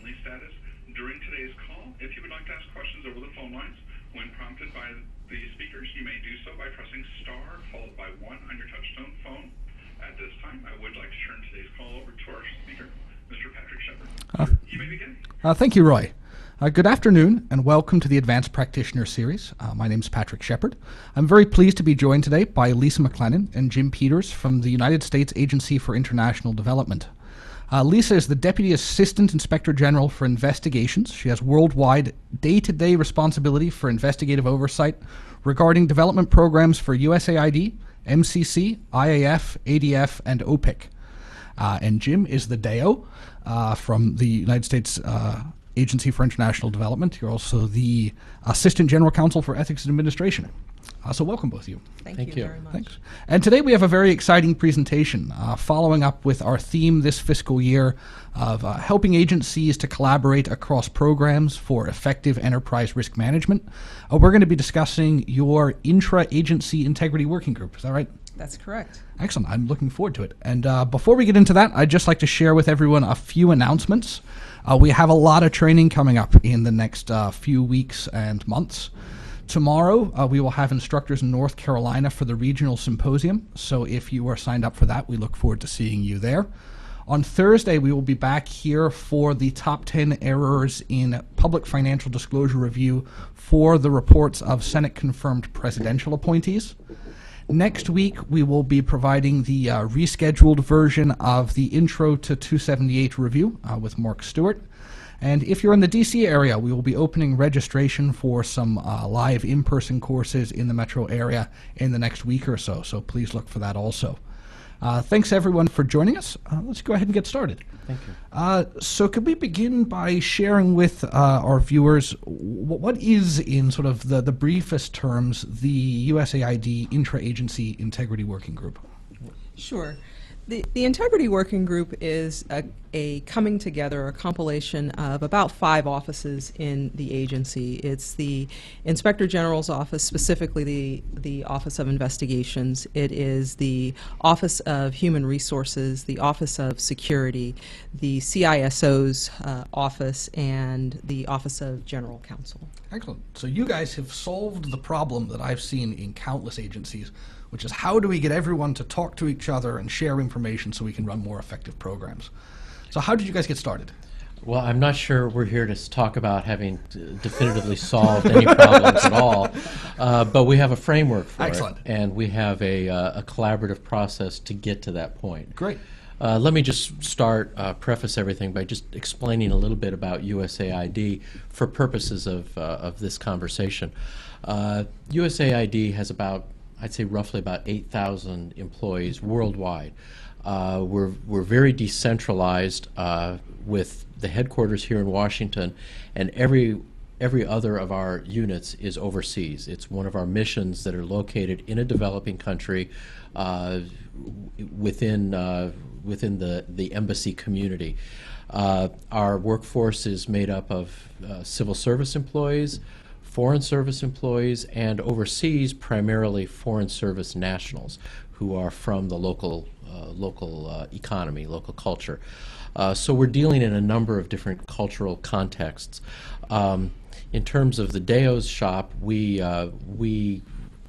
read-only status during today's call. If you would like to ask questions over the phone lines, when prompted by the speakers, you may do so by pressing star followed by 1 on your touchtone phone. At this time, I would like to turn today's call over to our speaker, Mr. Patrick Shepard. You may begin. Thank you, Roy. Good afternoon and welcome to the Advanced Practitioner Series. My name is Patrick Shepard. I'm very pleased to be joined today by Lisa McLennan and Jim Peters from the United States Agency for International Development. Lisa is the Deputy Assistant Inspector General for Investigations. She has worldwide day-to-day responsibility for investigative oversight regarding development programs for USAID, MCC, IAF, ADF, and OPIC. And Jim is the DAEO from the United States Agency for International Development. You're also the Assistant General Counsel for Ethics and Administration. So welcome, both of you. Thank you very much. Thanks. And today we have a very exciting presentation following up with our theme this fiscal year of helping agencies to collaborate across programs for effective enterprise risk management. We're going to be discussing your intra-agency integrity working group. Is that right? That's correct. Excellent. I'm looking forward to it. And before we get into that, I'd just like to share with everyone a few announcements. We have a lot of training coming up in the next few weeks and months. Tomorrow, we will have instructors in North Carolina for the regional symposium. So if you are signed up for that, we look forward to seeing you there. On Thursday, we will be back here for the top 10 errors in public financial disclosure review for the reports of Senate-confirmed presidential appointees. Next week, we will be providing the rescheduled version of the Intro to 278 review with Mark Stewart. And if you're in the DC area, we will be opening registration for some live in-person courses in the metro area in the next week or so. So please look for that also. Thanks everyone for joining us. Let's go ahead and get started. Thank you. So could we begin by sharing with our viewers what is, in sort of the briefest terms, the USAID Intra-Agency Integrity Working Group? Sure. The Integrity Working Group is a coming together, a compilation of about 5 offices in the agency. It's the Inspector General's office, specifically the Office of Investigations. It is the Office of Human Resources, the Office of Security, the CISO's office, and the Office of General Counsel. Excellent. So you guys have solved the problem that I've seen in countless agencies, which is how do we get everyone to talk to each other and share information so we can run more effective programs. So how did you guys get started? Well, I'm not sure we're here to talk about having definitively solved any problems at all, but we have a framework for Excellent. it, and we have a collaborative process to get to that point. Great. Let me just preface everything by just explaining a little bit about USAID for purposes of this conversation. USAID has I'd say roughly about 8,000 employees worldwide. We're very decentralized with the headquarters here in Washington, and every other of our units is overseas. It's one of our missions that are located in a developing country within the embassy community. Our workforce is made up of civil service employees, foreign service employees, and overseas primarily foreign service nationals who are from the local economy, local culture. So we're dealing in a number of different cultural contexts. In terms of the DAEO's shop, we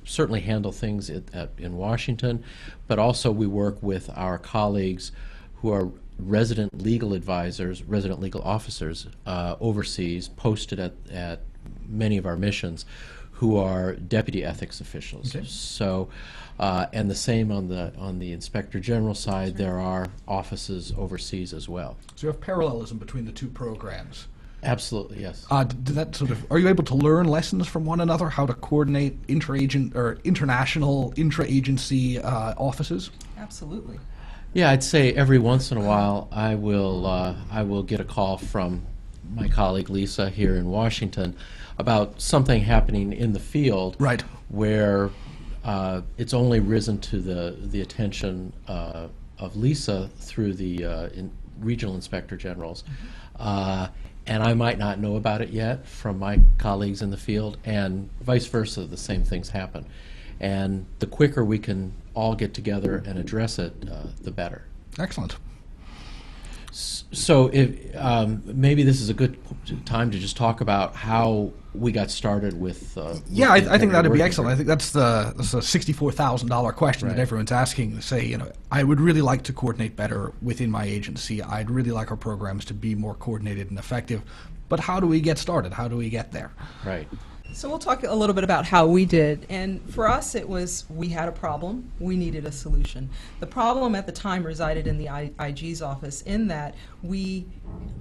certainly handle things in Washington, but also we work with our colleagues who are resident legal advisors, resident legal officers overseas, posted at many of our missions, who are deputy ethics officials. Okay. So, and the same on the Inspector General side, there are offices overseas as well. So you have parallelism between the two programs. Absolutely, yes. Did that are you able to learn lessons from one another, how to coordinate international intra-agency offices? Absolutely. Yeah, I'd say every once in a while I will get a call from my colleague Lisa here in Washington about something happening in the field, right, where it's only risen to the attention of Lisa through the regional inspector generals. And I might not know about it yet from my colleagues in the field, and vice versa, the same things happen. And the quicker we can all get together and address it, the better. Excellent. So maybe this is a good time to just talk about how we got started with. Yeah, I think that'd be working excellent. I group. think that's a $64,000 question Right. that everyone's asking. Say, I would really like to coordinate better within my agency. I'd really like our programs to be more coordinated and effective. But how do we get started? How do we get there? Right. So we'll talk a little bit about how we did. And for us, it was we had a problem. We needed a solution. The problem at the time resided in the IG's office in that we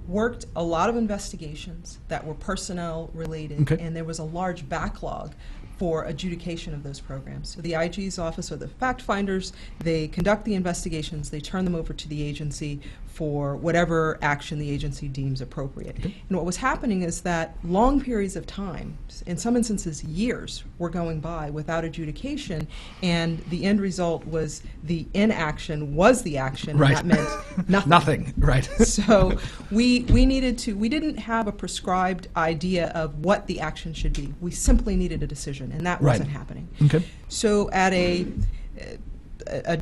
worked a lot of investigations that were personnel related, Okay. and there was a large backlog for adjudication of those programs. So the IG's office are the fact finders. They conduct the investigations. They turn them over to the agency for whatever action the agency deems appropriate. Okay. And what was happening is that long periods of time, in some instances years, were going by without adjudication, and the end result was the inaction was the action, Right. and that meant nothing. Nothing, right? So we didn't have a prescribed idea of what the action should be. We simply needed a decision, and that Right. wasn't happening. Okay. So at a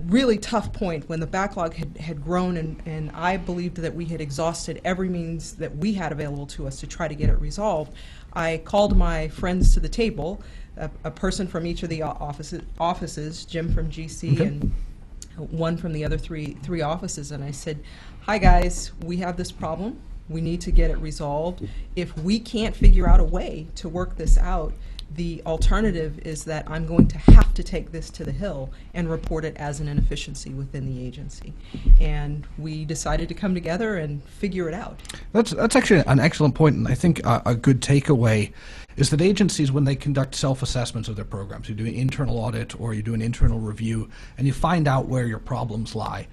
really tough point when the backlog had grown, and I believed that we had exhausted every means that we had available to us to try to get it resolved, I called my friends to the table, a person from each of the offices, Jim from GC Okay. and one from the other three offices, and I said, "Hi guys, we have this problem. We need to get it resolved. If we can't figure out a way to work this out, the alternative is that I'm going to have to take this to the Hill and report it as an inefficiency within the agency." And we decided to come together and figure it out. That's actually an excellent point, and I think a good takeaway is that agencies, when they conduct self-assessments of their programs, you do an internal audit or you do an internal review, and you find out where your problems lie,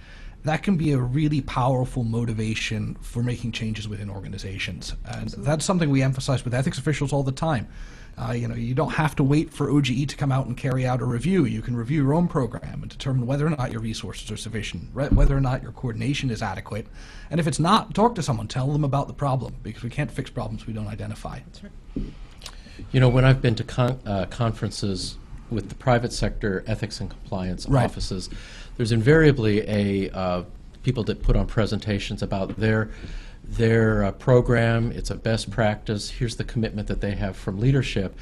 that can be a really powerful motivation for making changes within organizations. And that's something we emphasize with ethics officials all the time. You don't have to wait for OGE to come out and carry out a review. You can review your own program and determine whether or not your resources are sufficient, whether or not your coordination is adequate. And if it's not, talk to someone, tell them about the problem, because we can't fix problems we don't identify. That's right. When I've been to conferences with the private sector ethics and compliance Right. offices, there's invariably people that put on presentations about their program. It's a best practice. Here's the commitment that they have from leadership.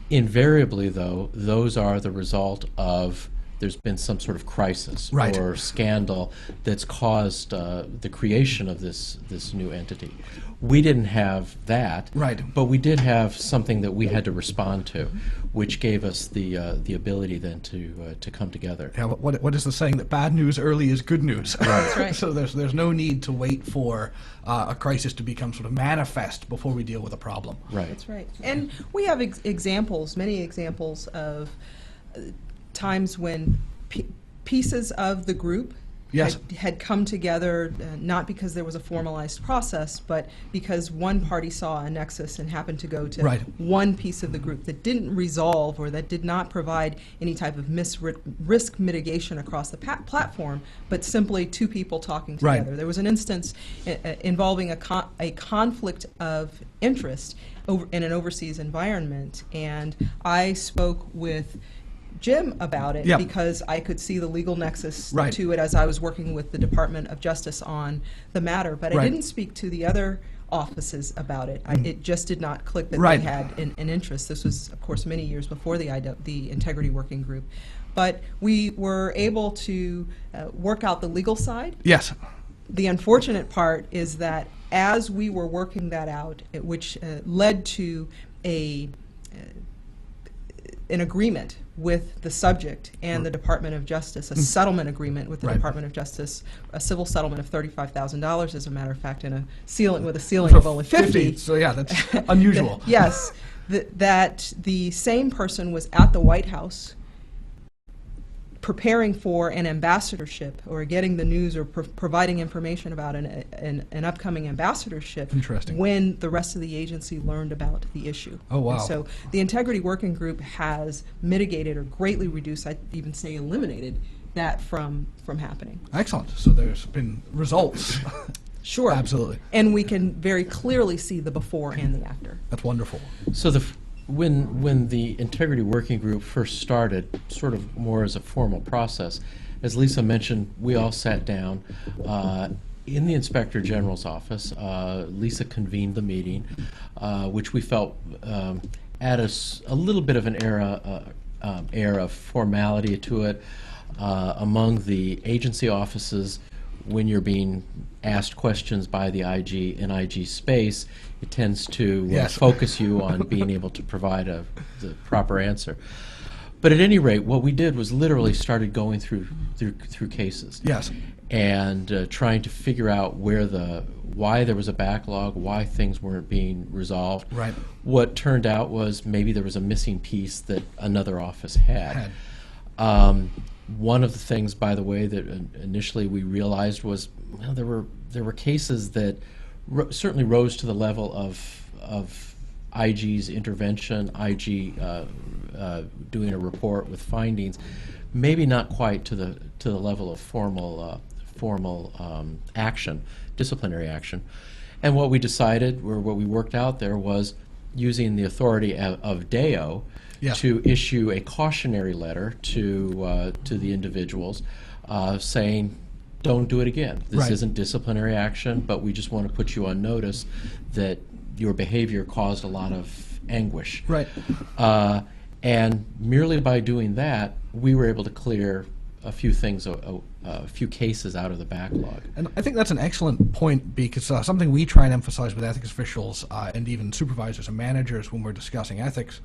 Invariably, though, those are the result of there's been some sort of crisis Right. or scandal that's caused the creation of this new entity. We didn't have that, Right. but we did have something that we had to respond to, which gave us the ability then to come together. Yeah, what is the saying that bad news early is good news? That's right. So there's no need to wait for a crisis to become sort of manifest before we deal with a problem. Right. That's right. And we have examples, many examples of times when pieces of the group Yes. had come together, not because there was a formalized process, but because one party saw a nexus and happened to go to Right. one piece of the group that didn't resolve or that did not provide any type of risk mitigation across the platform, but simply two people talking Right. together. There was an instance involving a conflict of interest in an overseas environment, and I spoke with Jim about it Yep. because I could see the legal nexus Right. to it as I was working with the Department of Justice on the matter. But I Right. didn't speak to the other offices about it. It just did not click that Right. they had an interest. This was, of course, many years before the Integrity Working Group. But we were able to work out the legal side. Yes. The unfortunate part is that as we were working that out, which led to an agreement with the subject and the Department of Justice, a settlement agreement with the Right. Department of Justice, a civil settlement of $35,000, as a matter of fact, and a ceiling with a ceiling of only 50. So yeah, that's unusual. Yes, that the same person was at the White House preparing for an ambassadorship or getting the news or providing information about an upcoming ambassadorship. Interesting. When the rest of the agency learned about the issue. Oh, wow. And so the Integrity Working Group has mitigated or greatly reduced, I'd even say eliminated, that from happening. Excellent. So there's been results. Sure. Absolutely. And we can very clearly see the before and the after. That's wonderful. So when the Integrity Working Group first started, sort of more as a formal process, as Lisa mentioned, we all sat down in the Inspector General's office, Lisa convened the meeting, which we felt added a little bit of an air of formality to it among the agency offices. When you're being asked questions by the IG in IG space, it tends to Yes. focus you on being able to provide the proper answer. But at any rate, what we did was literally started going through cases. Yes. And trying to figure out why there was a backlog, why things weren't being resolved. Right. What turned out was maybe there was a missing piece that another office had. One of the things, by the way, that initially we realized was, well, there were cases that certainly rose to the level of IG's intervention, IG doing a report with findings, maybe not quite to the level of formal action, disciplinary action. And what we decided, or what we worked out there, was using the authority of DAEO Yeah. to issue a cautionary letter to the individuals saying, don't do it again. This Right. isn't disciplinary action, but we just want to put you on notice that your behavior caused a lot of anguish. Right. And merely by doing that, we were able to clear a few things, a few cases out of the backlog. And I think that's an excellent point, because something we try and emphasize with ethics officials and even supervisors and managers when we're discussing ethics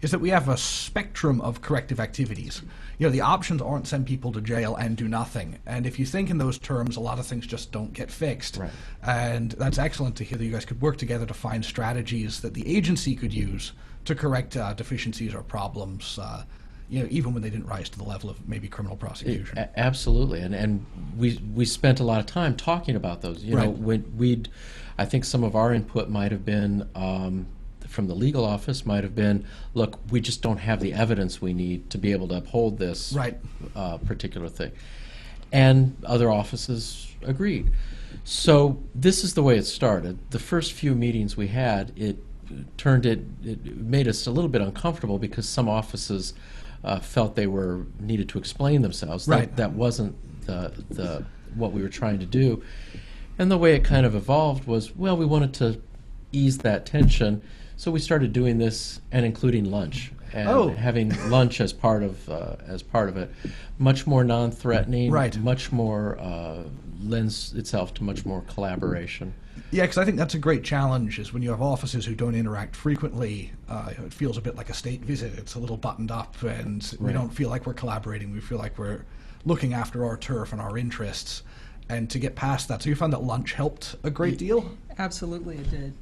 is that we have a spectrum of corrective activities. You know, the options aren't send people to jail and do nothing. And if you think in those terms, a lot of things just don't get fixed. Right. And that's excellent to hear that you guys could work together to find strategies that the agency could use to correct deficiencies or problems, even when they didn't rise to the level of maybe criminal prosecution. Absolutely, and we spent a lot of time talking about those. You know, when I think some of our input might have been from the legal office might have been, look, we just don't have the evidence we need to be able to uphold this particular thing, and other offices agreed. So this is the way it started. The first few meetings we had, it made us a little bit uncomfortable because some offices felt they needed to explain themselves. Right. That wasn't what we were trying to do. And the way it kind of evolved was, well, we wanted to ease that tension, so we started doing this and including lunch and having lunch as part of it. Much more non-threatening. Right. Much more lends itself to much more collaboration. Yeah, because I think that's a great challenge, is when you have officers who don't interact frequently, it feels a bit like a state visit. It's a little buttoned up, and we don't feel like we're collaborating. We feel like we're looking after our turf and our interests. And to get past that, so you found that lunch helped a great deal? Absolutely, it did.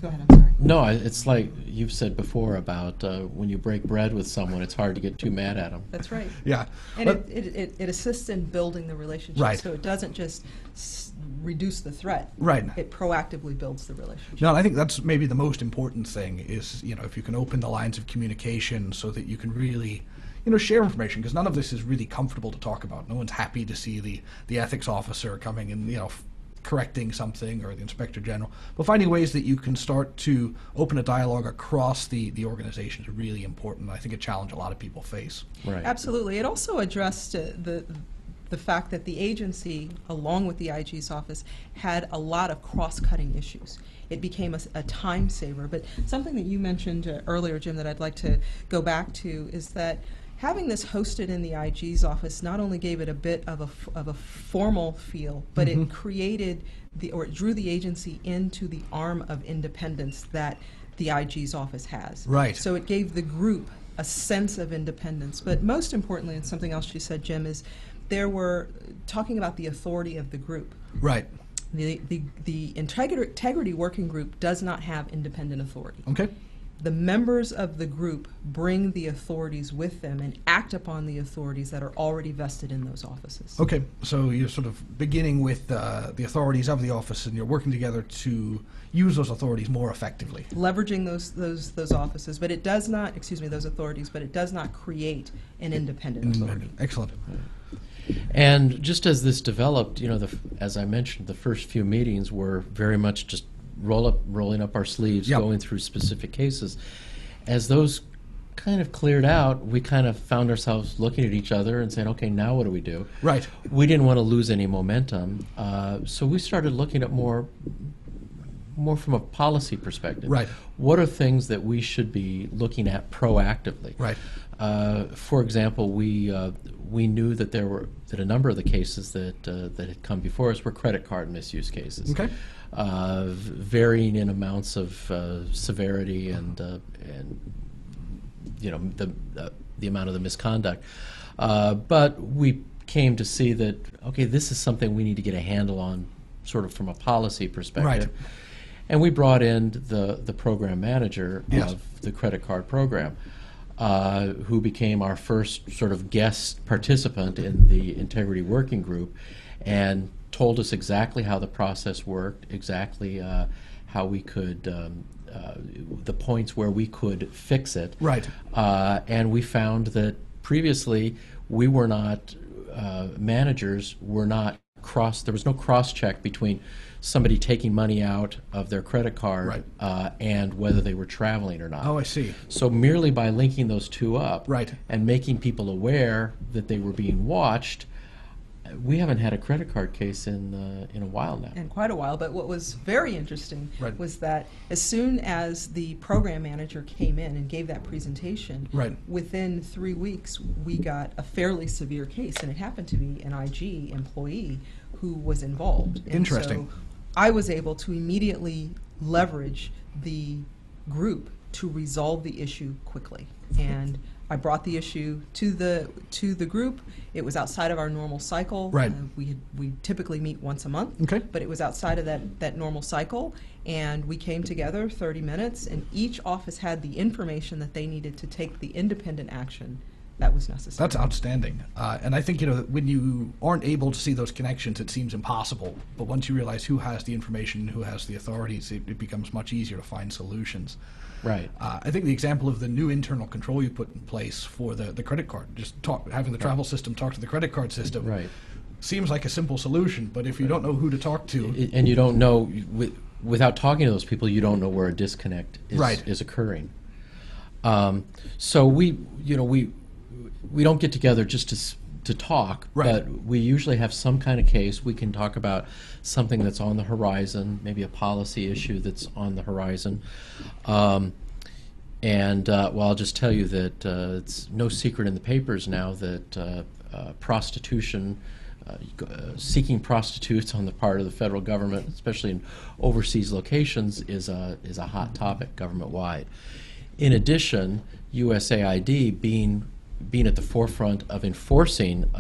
Go ahead, I'm sorry. No, it's like you've said before about when you break bread with someone, it's hard to get too mad at them. That's right. Yeah. And it assists in building the relationship. Right. So it doesn't just reduce the threat. Right. It proactively builds the relationship. No, I think that's maybe the most important thing is, if you can open the lines of communication so that you can really, share information, because none of this is really comfortable to talk about. No one's happy to see the ethics officer coming and, correcting something, or the inspector general. But finding ways that you can start to open a dialogue across the organization is really important. I think a challenge a lot of people face. Right. Absolutely. It also addressed the fact that the agency, along with the IG's office, had a lot of cross-cutting issues. It became a time saver. But something that you mentioned earlier, Jim, that I'd like to go back to is that having this hosted in the IG's office not only gave it a bit of a formal feel, but it created it drew the agency into the arm of independence that the IG's office has. Right. So it gave the group a sense of independence. But most importantly, and something else you said, Jim, is there were talking about the authority of the group. Right. The integrity working group does not have independent authority. Okay. The members of the group bring the authorities with them and act upon the authorities that are already vested in those offices. Okay, so you're sort of beginning with the authorities of the office, and you're working together to use those authorities more effectively. Leveraging those offices, but it does not, those authorities, but it does not create an independent authority. Excellent. And just as this developed, as I mentioned, the first few meetings were very much just rolling up our sleeves, Yep. going through specific cases. As those kind of cleared out, we kind of found ourselves looking at each other and saying, okay, now what do we do? Right. We didn't want to lose any momentum, so we started looking at more from a policy perspective. Right. What are things that we should be looking at proactively? Right. For example, we knew that that a number of the cases that had come before us were credit card misuse cases. Okay. Varying in amounts of severity and the amount of the misconduct. But we came to see that, okay, this is something we need to get a handle on sort of from a policy perspective. Right. And we brought in the program manager Yes. of the credit card program, who became our first sort of guest participant in the Integrity Working Group, and told us exactly how the process worked, exactly how we could, the points where we could fix it. Right. And we found that previously we were not, managers were not there was no cross-check between somebody taking money out of their credit card and whether they were traveling or not. Oh, I see. So merely by linking those two up Right. and making people aware that they were being watched, we haven't had a credit card case in a while now. In quite a while. But what was very interesting Right. was that as soon as the program manager came in and gave that presentation, Right. within 3 weeks we got a fairly severe case, and it happened to be an IG employee who was involved. And Interesting. so I was able to immediately leverage the group to resolve the issue quickly. And I brought the issue to the group. It was outside of our normal cycle. Right. We typically meet once a month. Okay. But it was outside of that normal cycle, and we came together 30 minutes, and each office had the information that they needed to take the independent action that was necessary. That's outstanding. And I think, when you aren't able to see those connections, it seems impossible. But once you realize who has the information, who has the authorities, it becomes much easier to find solutions. Right. I think the example of the new internal control you put in place for the credit card, just having the travel system talk to the credit card system, Right. seems like a simple solution. But if you don't know who to talk to, And you don't know, without talking to those people, you don't know where a disconnect is occurring. So we don't get together just to talk, Right. but we usually have some kind of case. We can talk about something that's on the horizon, maybe a policy issue that's on the horizon. Well, I'll just tell you that it's no secret in the papers now that prostitution, seeking prostitutes on the part of the federal government, especially in overseas locations, is a hot topic government-wide. In addition, USAID being at the forefront of enforcing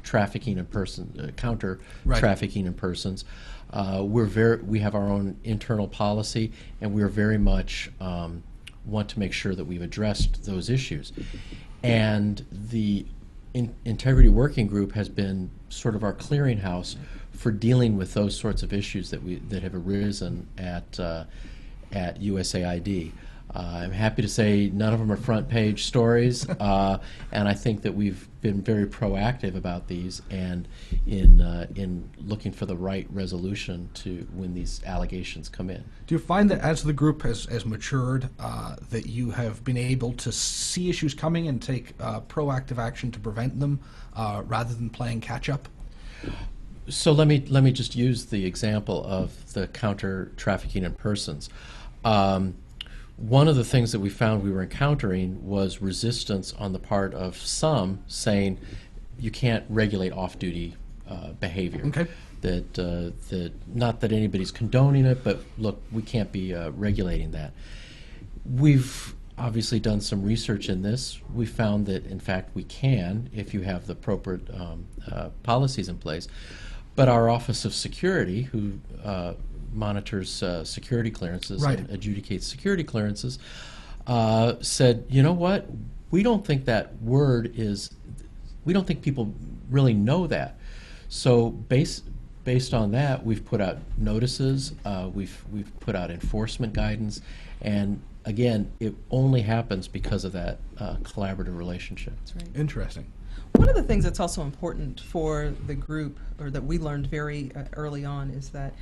trafficking in person, counter trafficking in persons, we have our own internal policy, and we're very much want to make sure that we've addressed those issues. And the Integrity Working Group has been sort of our clearinghouse for dealing with those sorts of issues that have arisen at USAID. I'm happy to say none of them are front page stories, and I think that we've been very proactive about these and in looking for the right resolution to when these allegations come in. do you find that as the group has matured, that you have been able to see issues coming and take proactive action to prevent them, rather than playing catch up? So let me just use the example of the counter trafficking in persons. One of the things that we found we were encountering was resistance on the part of some saying you can't regulate off-duty behavior. Okay. That not that anybody's condoning it, but look, we can't be regulating that. We've obviously done some research in this. We found that in fact we can if you have the appropriate policies in place. But our Office of Security, who monitors security clearances Right. and adjudicates security clearances, said, you know what, we don't think that word we don't think people really know that. So based on that, we've put out notices, we've put out enforcement guidance, and again, it only happens because of that collaborative relationship. That's right. Interesting. One of the things that's also important for the group, or that we learned very early on, is that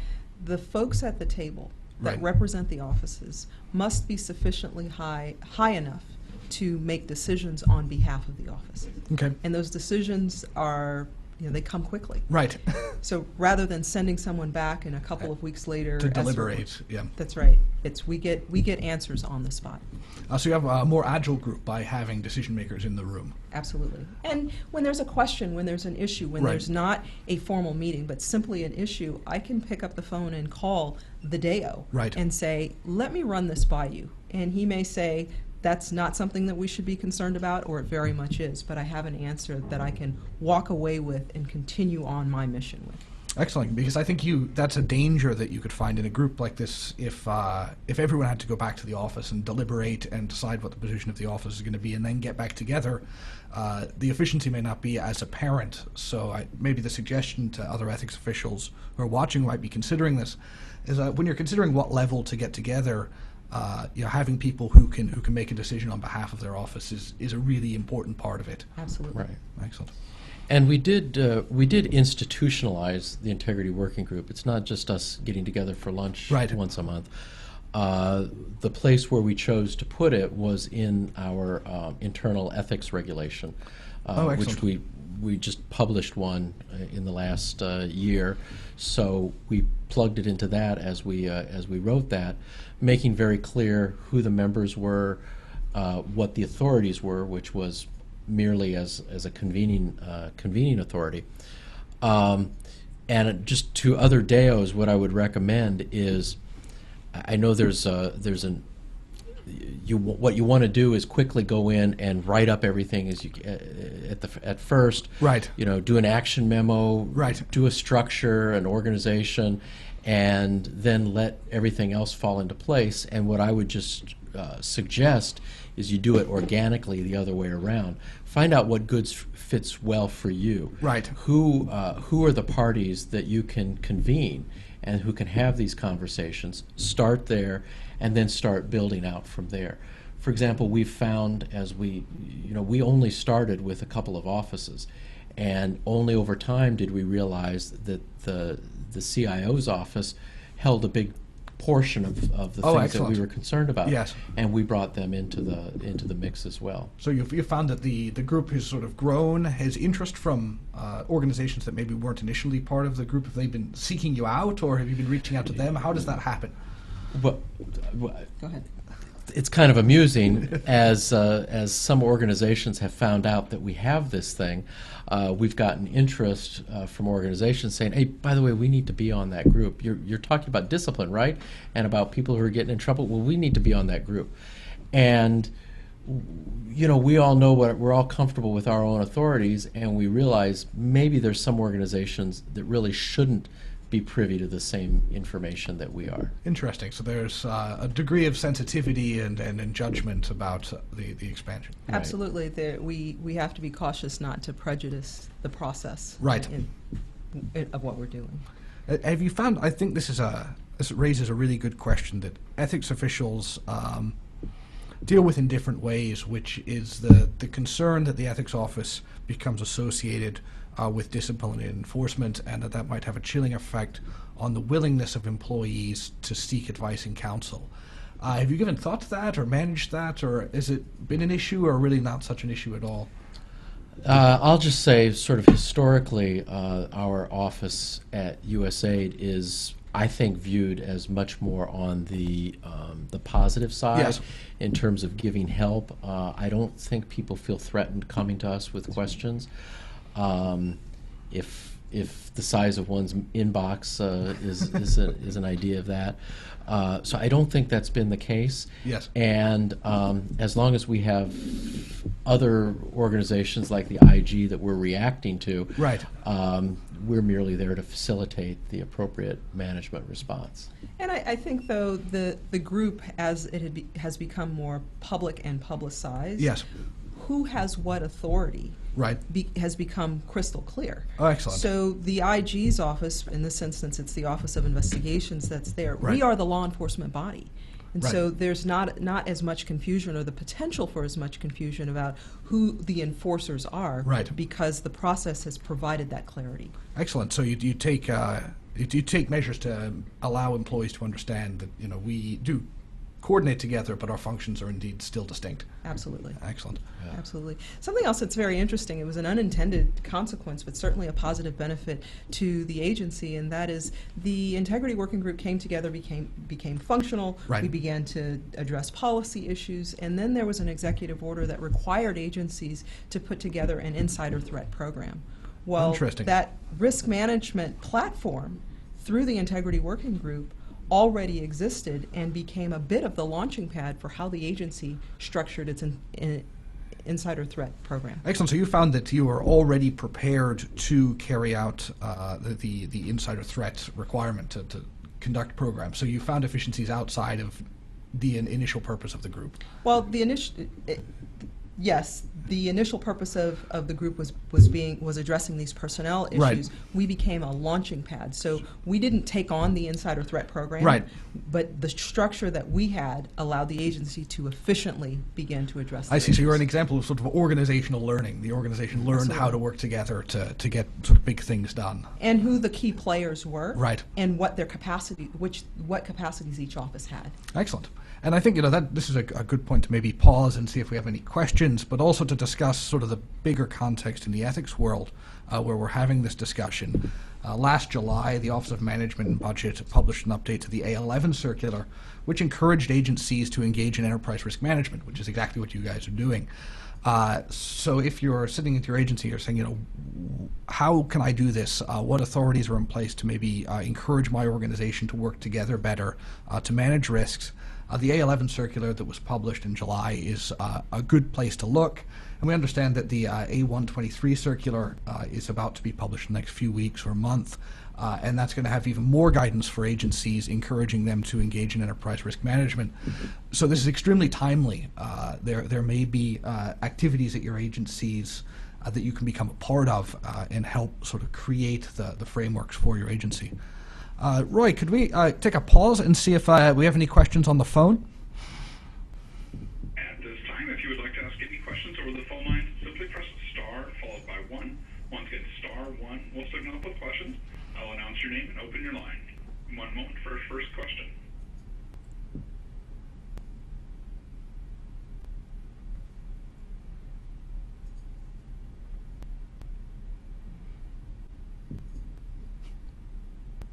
the folks at the table that Right. represent the offices must be sufficiently high enough to make decisions on behalf of the office. Okay. And those decisions are, they come quickly. Right. So rather than sending someone back and a couple of weeks later To as deliberate, yeah. That's right. We get answers on the spot. So you have a more agile group by having decision makers in the room. Absolutely. And when there's a question, when there's an issue, when Right. there's not a formal meeting, but simply an issue, I can pick up the phone and call the DAEO Right. and say, let me run this by you. And he may say, that's not something that we should be concerned about, or it very much is, but I have an answer that I can walk away with and continue on my mission with. Excellent, because I think that's a danger that you could find in a group like this if everyone had to go back to the office and deliberate and decide what the position of the office is going to be and then get back together. The efficiency may not be as apparent, so maybe the suggestion to other ethics officials who are watching who might be considering this is when you're considering what level to get together, having people who can make a decision on behalf of their office is a really important part of it. Absolutely. Right. Excellent. And we did institutionalize the Integrity Working Group. It's not just us getting together for lunch Right. once a month. The place where we chose to put it was in our internal ethics regulation, which excellent. we just published one in the last year. So we plugged it into that as we wrote that, making very clear who the members were, what the authorities were, which was merely as a convening authority. And just to other DAEOs, what I would recommend is, I know what you want to do is quickly go in and write up everything as you at first. Right. Do an action memo. Right. Do a structure, an organization, and then let everything else fall into place. And what I would just suggest is you do it organically the other way around. Find out what goods fits well for you. Right. Who are the parties that you can convene and who can have these conversations? Start there, and then start building out from there. For example, we've found as we only started with a couple of offices, and only over time did we realize that the CIO's office held a big portion of the things excellent. that we were concerned about. Yes. And we brought them into the mix as well. So you've found that the group has sort of grown, has interest from organizations that maybe weren't initially part of the group. Have they been seeking you out, or have you been reaching out to them? How does that happen? But Go ahead. it's kind of amusing as some organizations have found out that we have this thing. We've gotten interest from organizations saying, "Hey, by the way, we need to be on that group. You're talking about discipline, right? And about people who are getting in trouble. Well, we need to be on that group." And we all know we're all comfortable with our own authorities, and we realize maybe there's some organizations that really shouldn't be privy to the same information that we are. Interesting. So there's a degree of sensitivity and judgment about the expansion. Right. Absolutely. We have to be cautious not to prejudice the process Right. of what we're doing. Have you found, I think this raises a really good question that ethics officials deal with in different ways, which is the concern that the ethics office becomes associated with discipline and enforcement, and that might have a chilling effect on the willingness of employees to seek advice and counsel. Have you given thought to that, or managed that, or has it been an issue, or really not such an issue at all? I'll just say, sort of historically, our office at USAID is, I think, viewed as much more on the positive side. Yes. In terms of giving help. I don't think people feel threatened coming to us with questions. If the size of one's inbox is an idea of that. So I don't think that's been the case. Yes. And as long as we have other organizations like the IG that we're reacting to, Right. We're merely there to facilitate the appropriate management response. And I think, though, the group, as it has become more public and publicized, Yes. who has what authority Right. has become crystal clear. Oh, excellent. So the IG's office, in this instance, it's the Office of Investigations that's there. Right. We are the law enforcement body. And Right. so there's not as much confusion, or the potential for as much confusion, about who the enforcers are. Right. Because the process has provided that clarity. Excellent. So you take measures to allow employees to understand that we do coordinate together, but our functions are indeed still distinct. Absolutely. Excellent. Absolutely. Something else that's very interesting, it was an unintended consequence, but certainly a positive benefit to the agency, and that is the Integrity Working Group came together, became functional. Right. We began to address policy issues, and then there was an executive order that required agencies to put together an insider threat program. Well, Interesting. that risk management platform through the Integrity Working Group already existed and became a bit of the launching pad for how the agency structured its insider threat program. Excellent. So you found that you were already prepared to carry out the insider threat requirement to conduct programs. So you found efficiencies outside of the initial purpose of the group. Well, yes, the initial purpose of the group was addressing these personnel issues. Right. We became a launching pad. So we didn't take on the insider threat program. Right. But the structure that we had allowed the agency to efficiently begin to address. I see. So you're an issues. example of sort of organizational learning. The organization learned Absolutely. how to work together to get sort of big things done. And who the key players were. Right. And what their capacity, what capacities each office had. Excellent. And I think that this is a good point to maybe pause and see if we have any questions, but also to discuss sort of the bigger context in the ethics world where we're having this discussion. Last July, the Office of Management and Budget published an update to the A11 circular, which encouraged agencies to engage in enterprise risk management, which is exactly what you guys are doing. So if you're sitting at your agency, you're saying, how can I do this? What authorities are in place to maybe encourage my organization to work together better, to manage risks? The A11 circular that was published in July is a good place to look, and we understand that the A123 circular is about to be published in the next few weeks or month, and that's going to have even more guidance for agencies, encouraging them to engage in enterprise risk management. So this is extremely timely. There may be activities at your agencies that you can become a part of and help sort of create the frameworks for your agency. Roy, could we take a pause and see if we have any questions on the phone? At this time, if you would like to ask any questions over the phone line, simply press star followed by 1. Once again, star 1 will signal up with questions. I'll announce your name and open your line. 1 moment for our first question.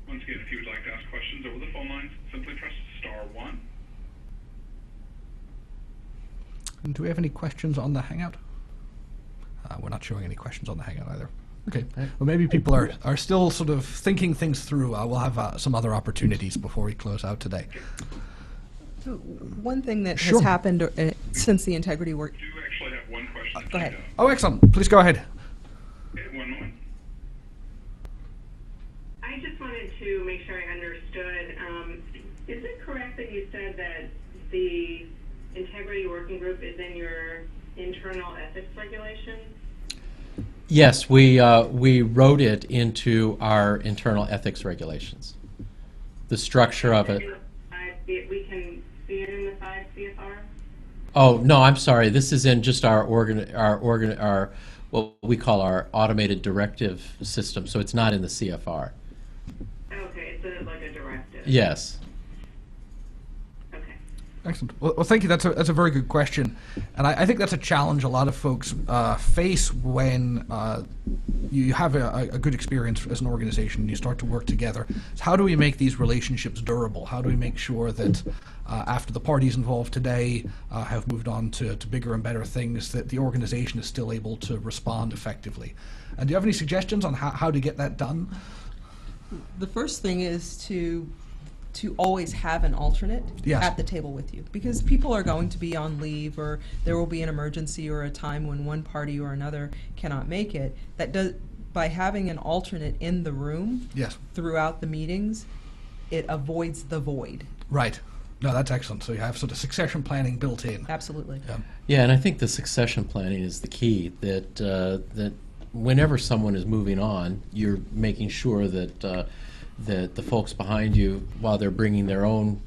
Once again, if you would like to ask questions over the phone lines, simply press star 1. And do we have any questions on the Hangout? We're not showing any questions on the Hangout either. Okay. Well, maybe people are still sort of thinking things through. We'll have some other opportunities before we close out today. So one thing that Sure. has happened since the integrity work. We do actually have one question. Go ahead. queued up. Oh, excellent. Please go ahead. Okay, 1 moment. I just wanted to make sure I understood. Is it correct that you said that the integrity working group is in your internal ethics regulations? Yes, we wrote it into our internal ethics regulations. The structure of it. We can see it in the 5 CFR? Oh, no, I'm sorry. This is in just our what we call our automated directive system. So it's not in the CFR. Okay, so it's like a directive. Yes. Okay. Excellent. Well, thank you. That's a very good question, and I think that's a challenge a lot of folks face when you have a good experience as an organization and you start to work together. So how do we make these relationships durable? How do we make sure that after the parties involved today have moved on to bigger and better things, that the organization is still able to respond effectively? And do you have any suggestions on how to get that done? The first thing is to always have an alternate Yes. at the table with you, because people are going to be on leave, or there will be an emergency or a time when one party or another cannot make it. By having an alternate in the room Yes. throughout the meetings, it avoids the void. Right. No, that's excellent. So you have sort of succession planning built in. Absolutely. Yeah. Yeah, and I think the succession planning is the key. That whenever someone is moving on, you're making sure that the folks behind you, while they're bringing their own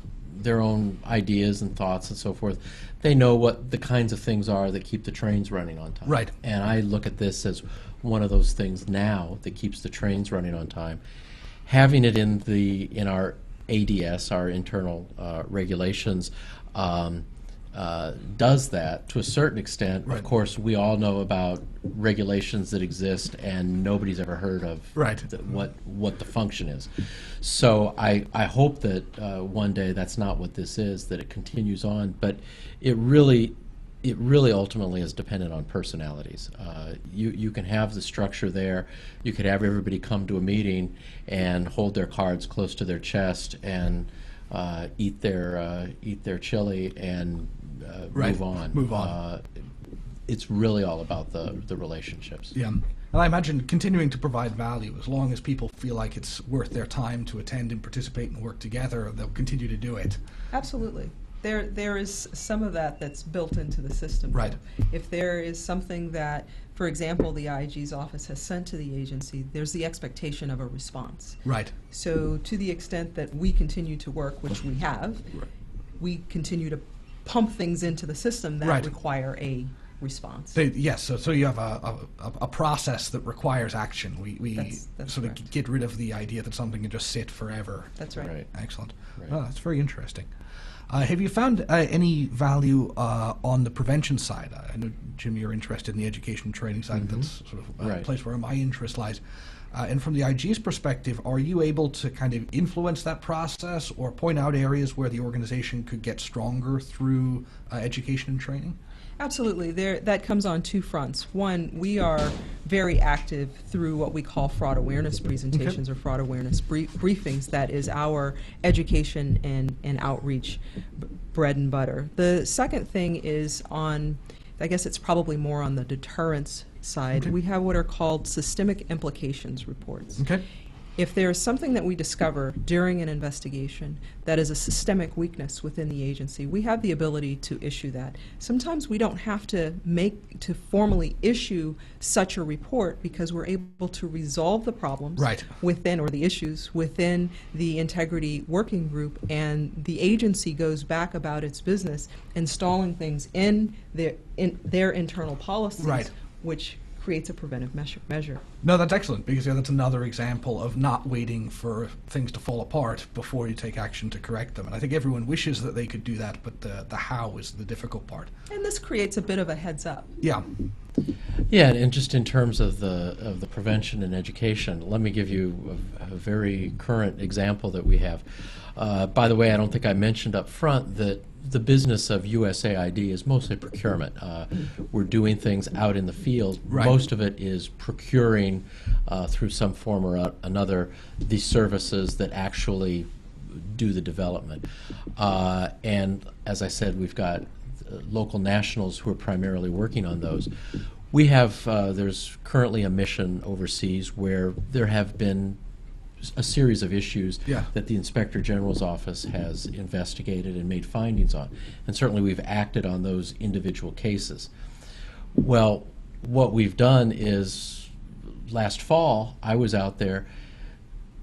ideas and thoughts and so forth, they know what the kinds of things are that keep the trains running on time. Right. And I look at this as one of those things now that keeps the trains running on time. Having it in our ADS, our internal regulations, does that to a certain extent. Right. Of course, we all know about regulations that exist and nobody's ever heard of Right. what the function is. So I hope that one day that's not what this is, that it continues on, but it really ultimately is dependent on personalities. You can have the structure there. You could have everybody come to a meeting and hold their cards close to their chest and eat their chili and Right. move on. It's really all about the relationships. Yeah. And I imagine continuing to provide value, as long as people feel like it's worth their time to attend and participate and work together, they'll continue to do it. Absolutely. There is some of that that's built into the system. Right. If there is something that, for example, the IG's office has sent to the agency, there's the expectation of a response. Right. So to the extent that we continue to work, which we have, we continue to pump things into the system that Right. require a response. Yes, so you have a process that requires action. We That's sort correct. of get rid of the idea that something can just sit forever. That's right. Right. Excellent. Right. Oh, that's very interesting. Have you found any value on the prevention side? I know, Jim, you're interested in the education and training side. That's sort of a Right. place where my interest lies. And from the IG's perspective, are you able to kind of influence that process or point out areas where the organization could get stronger through education and training? Absolutely. That comes on two fronts. One, we are very active through what we call fraud awareness presentations or fraud awareness briefings. That is our education and outreach bread and butter. The second thing is on, I guess it's probably more on the deterrence side. Okay. We have what are called systemic implications reports. Okay. If there is something that we discover during an investigation that is a systemic weakness within the agency, we have the ability to issue that. Sometimes we don't have to formally issue such a report because we're able to resolve the problems Right. within, or the issues within, the integrity working group, and the agency goes back about its business, installing things in their internal policies, Right. which creates a preventive measure. No, that's excellent, because that's another example of not waiting for things to fall apart before you take action to correct them. And I think everyone wishes that they could do that, but the how is the difficult part. And this creates a bit of a heads up. Yeah. Yeah, and just in terms of the prevention and education, let me give you a very current example that we have. By the way, I don't think I mentioned up front that the business of USAID is mostly procurement. We're doing things out in the field. Right. Most of it is procuring through some form or another the services that actually do the development. And as I said, we've got local nationals who are primarily working on those. We have, there's currently a mission overseas where there have been a series of issues Yeah. that the Inspector General's office has investigated and made findings on. And certainly we've acted on those individual cases. Well, what we've done is, last fall, I was out there,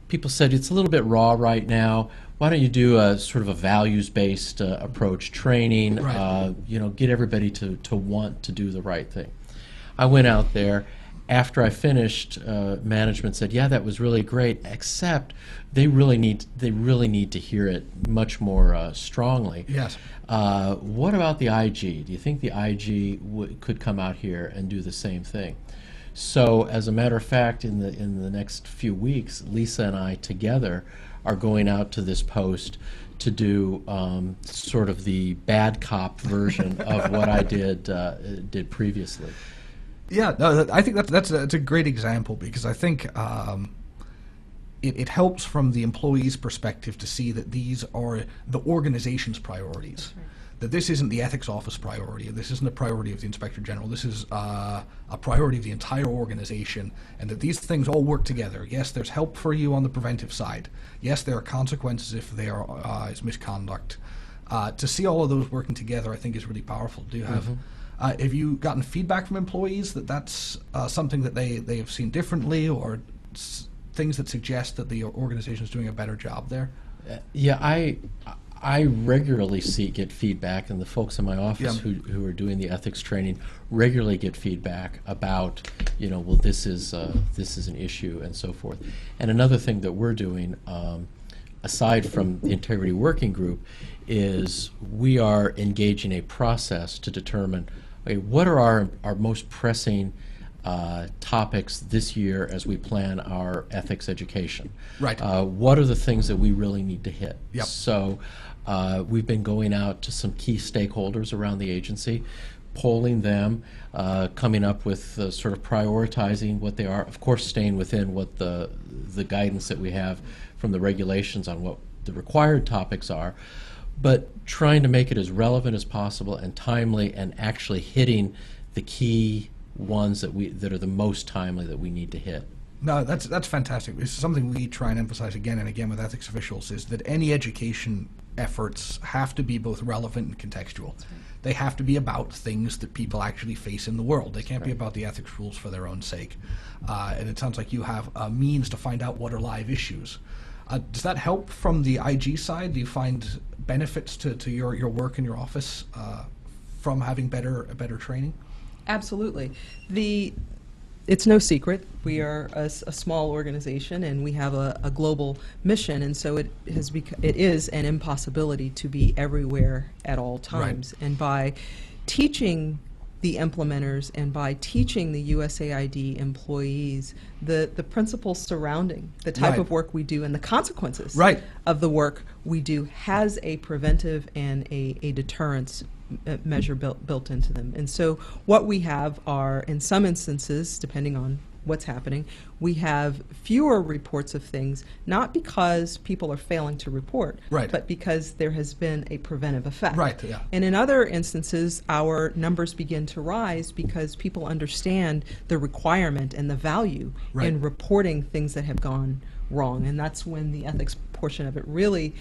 people said, it's a little bit raw right now. Why don't you do a sort of a values-based approach training, Right. get everybody to want to do the right thing. I went out there. After I finished, management said, "Yeah, that was really great. Except they really need to hear it much more strongly." Yes. What about the IG? Do you think the IG could come out here and do the same thing? So, as a matter of fact, in the next few weeks, Lisa and I together are going out to this post to do sort of the bad cop version of what I did previously. Yeah, no, I think that's a great example, because I think it helps from the employee's perspective to see that these are the organization's priorities. That this isn't the ethics office priority, this isn't a priority of the Inspector General, this is a priority of the entire organization, and that these things all work together. Yes, there's help for you on the preventive side. Yes, there are consequences if there is misconduct. To see all of those working together, I think, is really powerful. Do you have you gotten feedback from employees that that's something that they have seen differently, or things that suggest that the organization is doing a better job there? Yeah, I regularly get feedback, and the folks in my office Yeah. who are doing the ethics training regularly get feedback about, well, this is an issue and so forth. And another thing that we're doing, aside from the Integrity Working Group, is we are engaging a process to determine, okay, what are our most pressing topics this year as we plan our ethics education. Right. What are the things that we really need to hit? Yep. So we've been going out to some key stakeholders around the agency, polling them, coming up with sort of prioritizing what they are, of course staying within what the guidance that we have from the regulations on what the required topics are, but trying to make it as relevant as possible and timely and actually hitting the key ones that are the most timely that we need to hit. No, that's fantastic. This is something we try and emphasize again and again with ethics officials, is that any education efforts have to be both relevant and contextual. They have to be about things that people actually face in the world. They can't be about the ethics rules for their own sake. And it sounds like you have a means to find out what are live issues. Does that help from the IG side? Do you find benefits to your work in your office from having better training? Absolutely. It's no secret we are a small organization and we have a global mission, and so it is an impossibility to be everywhere at all times. Right. And by teaching the implementers and by teaching the USAID employees the principles surrounding the type Right. of work we do and the consequences Right. of the work we do has a preventive and a deterrence measure built into them. And so what we have are, in some instances, depending on what's happening, we have fewer reports of things, not because people are failing to report, Right. but because there has been a preventive effect. Right, yeah. And in other instances, our numbers begin to rise because people understand the requirement and the value Right. in reporting things that have gone wrong. And that's when the ethics portion of it really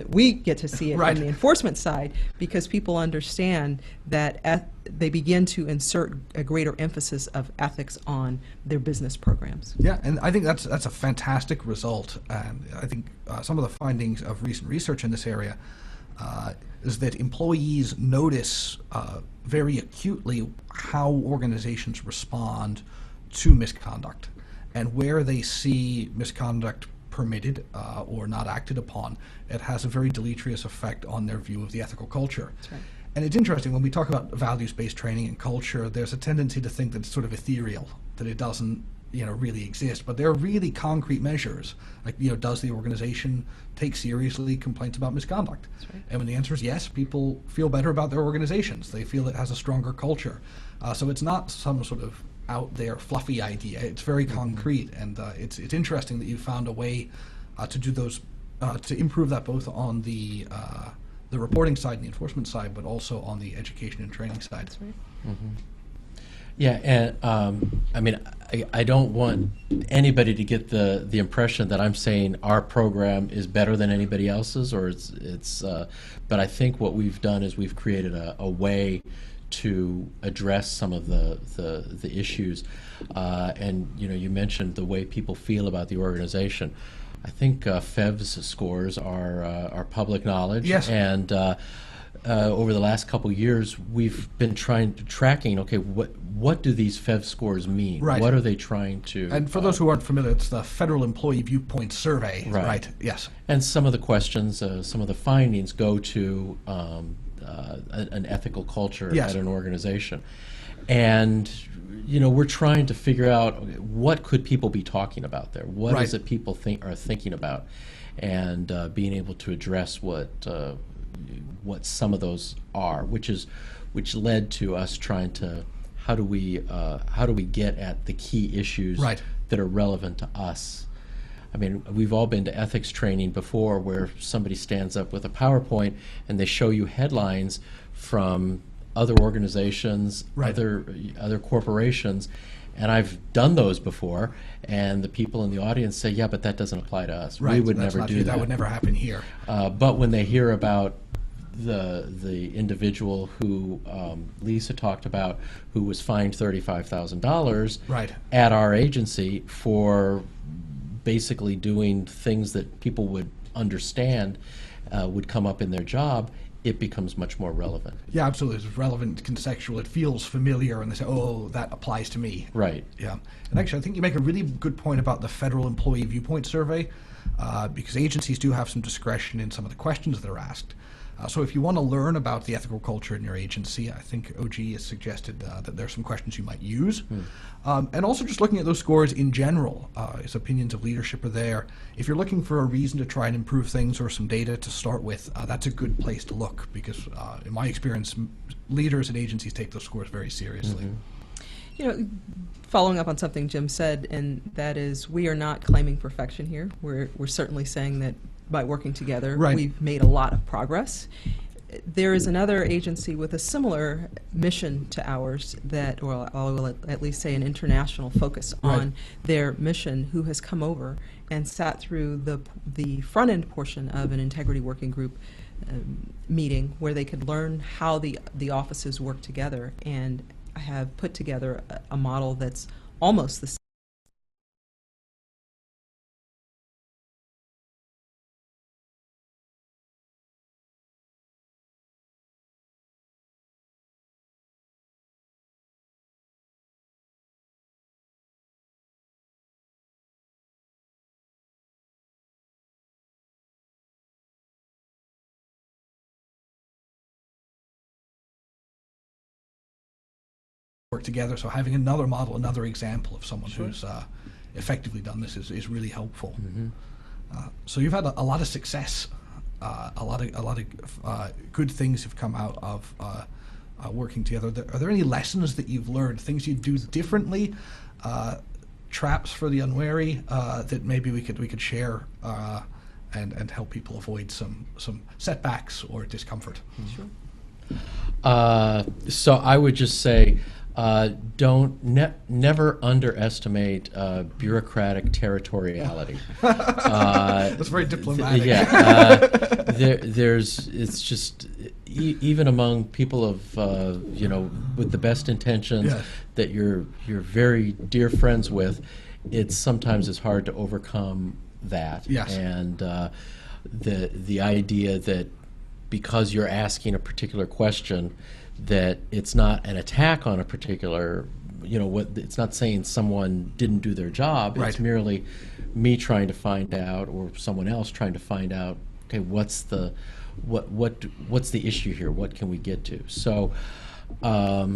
we get to see it Right. on the enforcement side, because people understand that they begin to insert a greater emphasis of ethics on their business programs. Yeah, and I think that's a fantastic result. And I think some of the findings of recent research in this area is that employees notice very acutely how organizations respond to misconduct, and where they see misconduct permitted or not acted upon, it has a very deleterious effect on their view of the ethical culture. That's right. And it's interesting, when we talk about values-based training and culture, there's a tendency to think that it's sort of ethereal, that it doesn't really exist. But there are really concrete measures, like, does the organization take seriously complaints about misconduct? That's right. And when the answer is yes, people feel better about their organizations. They feel it has a stronger culture. So it's not some sort of out there fluffy idea. It's very concrete, and it's interesting that you found a way to do those, to improve that both on the reporting side and the enforcement side, but also on the education and training side. That's right. Yeah, and I mean, I don't want anybody to get the impression that I'm saying our program is better than anybody else's, or it's. But I think what we've done is we've created a way to address some of the issues, and you mentioned the way people feel about the organization. I think FEV's scores are public knowledge. Yes. And over the last couple of years, we've been tracking. Okay, what do these FEV scores mean? Right. What are they trying to? And for those who aren't familiar, it's the Federal Employee Viewpoint Survey. Right. Yes. And some of the questions, some of the findings go to an ethical culture Yes. at an organization. And we're trying to figure out, okay, what could people be talking about there? What Right. is it people are thinking about? And being able to address what some of those are, which led to us trying to how do we get at the key issues Right. that are relevant to us. I mean, we've all been to ethics training before where somebody stands up with a PowerPoint and they show you headlines from other organizations, Right. other corporations, and I've done those before, and the people in the audience say, yeah, but that doesn't apply to us. Right. We would That's never not do here. that. That would never happen here. But when they hear about the individual who Lisa talked about, who was fined $35,000 Right. at our agency for basically doing things that people would understand would come up in their job, it becomes much more relevant. Yeah, absolutely. It's relevant, contextual. It feels familiar, and they say, oh, that applies to me. Right. Yeah. And actually, I think you make a really good point about the Federal Employee Viewpoint Survey. because agencies do have some discretion in some of the questions that are asked. So if you want to learn about the ethical culture in your agency, I think OG has suggested that there's some questions you might use. And also just looking at those scores in general, his opinions of leadership are there. If you're looking for a reason to try and improve things or some data to start with, that's a good place to look because in my experience, leaders and agencies take those scores very seriously. You know, following up on something Jim said, and that is we are not claiming perfection here. We're certainly saying that by working together, we've made a lot of progress. There is another agency with a similar mission to ours that, or I will at least say an international focus on their mission, who has come over and sat through the front end portion of an integrity working group meeting where they could learn how the offices work together, and have put together a model that's almost the same. Work together, so having another model, another example of someone who's effectively done this is really helpful. So you've had a lot of success, a lot of good things have come out of working together. Are there any lessons that you've learned, things you do differently, traps for the unwary that maybe we could share and help people avoid some setbacks or discomfort? So I would just say, never underestimate bureaucramtic territoriality. That's very diplomatic. It's just even among people of with the best intentions that you're very dear friends with, sometimes it's hard to overcome that. And the idea that because you're asking a particular question, that it's not an attack on a particular, it's not saying someone didn't do their job. It's merely me trying to find out, or someone else trying to find out, okay, what's the issue here? What can we get to? So I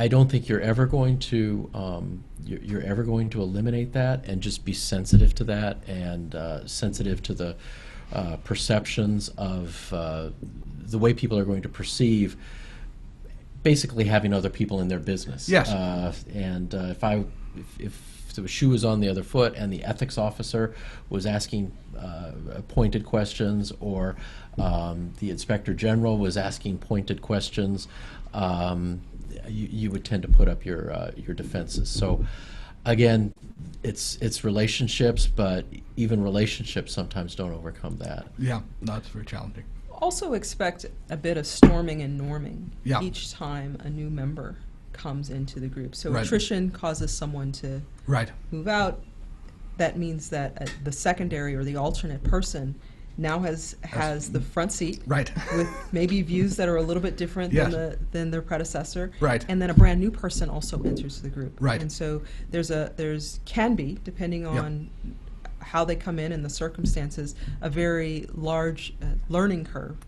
don't think you're ever going to eliminate that, and just be sensitive to that, and sensitive to the perceptions of the way people are going to perceive basically having other people in their business. And if the shoe was on the other foot and the ethics officer was asking pointed questions, or the inspector general was asking pointed questions, you would tend to put up your defenses. So again, it's relationships, but even relationships sometimes don't overcome that. Yeah, no, it's very challenging. Also expect a bit of storming and norming each time a new member comes into the group. So attrition causes someone to move out. That means that the secondary or the alternate person now has the front seat with maybe views that are a little bit different than their predecessor. And then a brand new person also enters the group. And so there's can be, depending on how they come in and the circumstances, a very large learning curve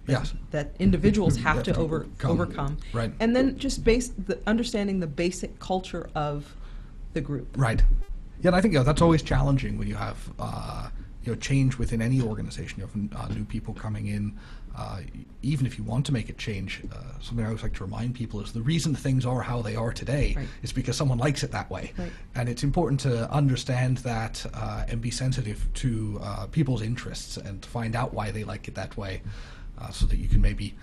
that individuals have to overcome. And then just understanding the basic culture of the group. Yeah, and I think that's always challenging when you have change within any organization. You have new people coming in. Even if you want to make it change, something I always like to remind people is the reason things are how they are today is because someone likes it that way. And it's important to understand that and be sensitive to people's interests and find out why they like it that way, so that you can maybe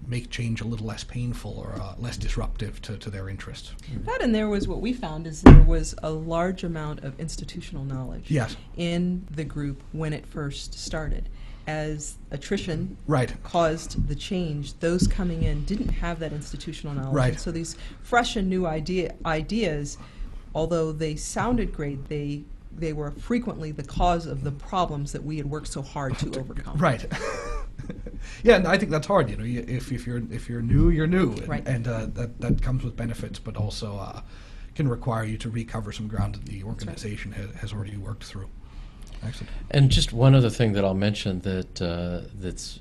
make change a little less painful or less disruptive to their interests. That, and there was what we found is there was a large amount of institutional knowledge in the group when it first started. As attrition caused the change, those coming in didn't have that institutional knowledge. And so these fresh and new ideas, although they sounded great, they were frequently the cause of the problems that we had worked so hard to overcome. Yeah, and I think that's hard. If you're new, you're new, and that comes with benefits, but also can require you to recover some ground that the organization has already worked through. Excellent. And just one other thing that I'll mention that's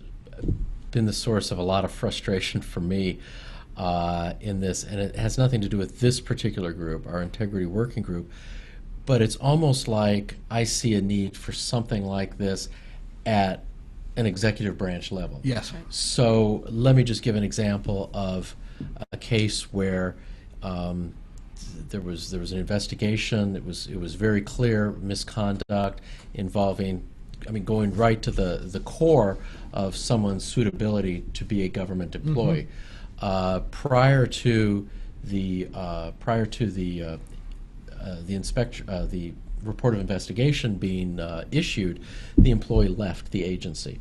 been the source of a lot of frustration for me in this, and it has nothing to do with this particular group, our integrity working group, but it's almost like I see a need for something like this at an executive branch level. Yes. So let me just give an example of a case where there was an investigation. It was very clear misconduct involving, going right to the core of someone's suitability to be a government employee. Prior to the report of investigation being issued, the employee left the agency.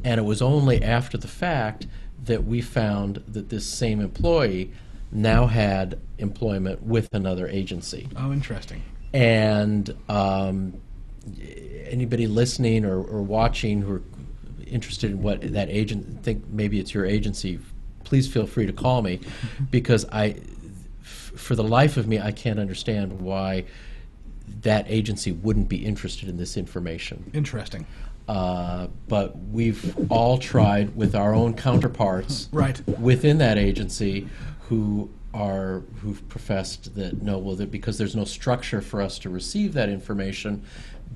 And it was only after the fact that we found that this same employee now had employment with another agency. Oh, interesting. And anybody listening or watching who are interested in what that agent, think maybe it's your agency, please feel free to call me, because for the life of me, I can't understand why that agency wouldn't be interested in this information. Interesting. But we've all tried with our own counterparts within that agency who've professed that no, well, that because there's no structure for us to receive that information,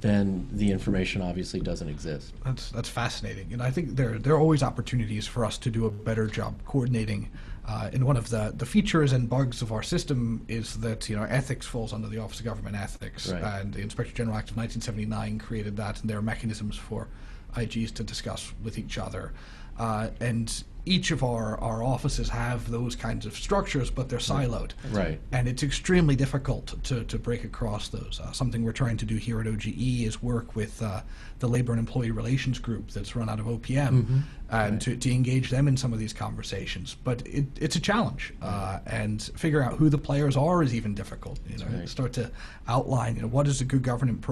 then the information obviously doesn't exist. That's fascinating, and I think there are always opportunities for us to do a better job coordinating. And one of the features and bugs of our system is that ethics falls under the Office of Government Ethics, and the Inspector General Act of 1979 created that, and there are mechanisms for IGs to discuss with each other. And each of our offices have those kinds of structures, but they're siloed. Right. And it's extremely difficult to break across those. Something we're trying to do here at OGE is work with the Labor and Employee Relations Group that's run out of OPM, and to engage them in some of these conversations. But it's a challenge, and figure out who the players are is even difficult. Start to outline, what does a good government